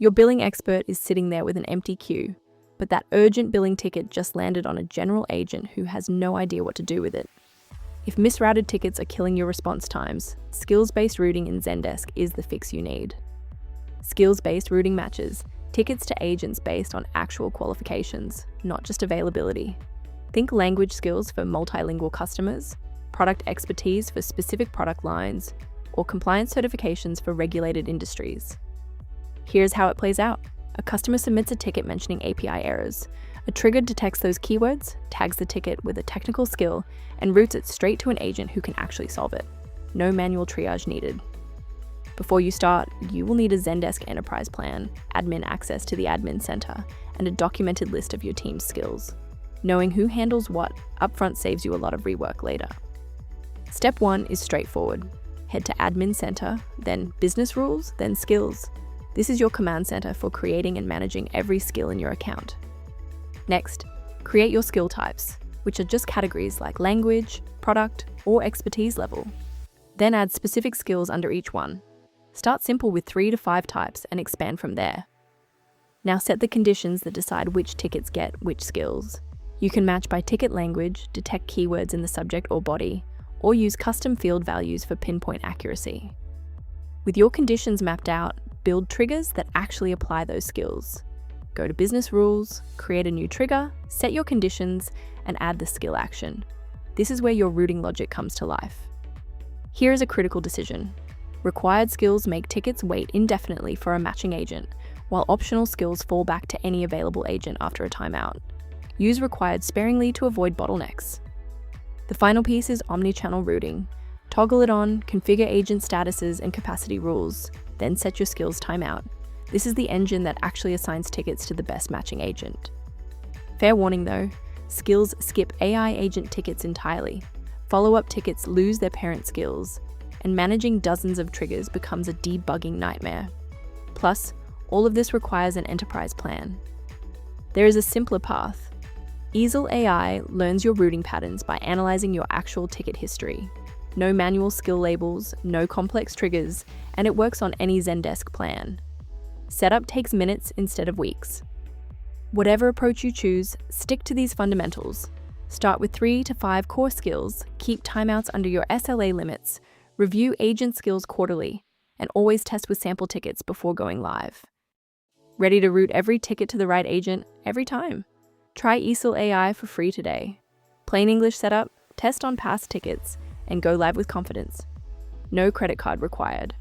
Your billing expert is sitting there with an empty queue, but that urgent billing ticket just landed on a general agent who has no idea what to do with it. If misrouted tickets are killing your response times, skills-based routing in Zendesk is the fix you need. Skills-based routing matches tickets to agents based on actual qualifications, not just availability. Think language skills for multilingual customers, product expertise for specific product lines, or compliance certifications for regulated industries. Here's how it plays out. A customer submits a ticket mentioning API errors. A trigger detects those keywords, tags the ticket with a technical skill, and routes it straight to an agent who can actually solve it. No manual triage needed. Before you start, you will need a Zendesk enterprise plan, admin access to the admin center, and a documented list of your team's skills. Knowing who handles what upfront saves you a lot of rework later. Step 1 is straightforward. Head to Admin Center, then Business Rules, then Skills. This is your command center for creating and managing every skill in your account. Next, create your skill types, which are just categories like language, product, or expertise level. Then add specific skills under each one. Start simple with 3 to 5 types and expand from there. Now set the conditions that decide which tickets get which skills. You can match by ticket language, detect keywords in the subject or body, or use custom field values for pinpoint accuracy. With your conditions mapped out, build triggers that actually apply those skills. Go to Business Rules, create a new trigger, set your conditions, and add the skill action. This is where your routing logic comes to life. Here is a critical decision. Required skills make tickets wait indefinitely for a matching agent, while optional skills fall back to any available agent after a timeout. Use required sparingly to avoid bottlenecks. The final piece is Omnichannel Routing. Toggle it on, configure agent statuses and capacity rules, then set your skills timeout. This is the engine that actually assigns tickets to the best matching agent. Fair warning though, skills skip AI agent tickets entirely. Follow-up tickets lose their parent skills, and managing dozens of triggers becomes a debugging nightmare. Plus, all of this requires an enterprise plan. There is a simpler path. Eesel AI learns your routing patterns by analyzing your actual ticket history. No manual skill labels, no complex triggers, and it works on any Zendesk plan. Setup takes minutes instead of weeks. Whatever approach you choose, stick to these fundamentals. Start with 3 to 5 core skills, keep timeouts under your SLA limits, review agent skills quarterly, and always test with sample tickets before going live. Ready to route every ticket to the right agent every time? Try eesel AI for free today. Plain English setup, test on past tickets, and go live with confidence. No credit card required.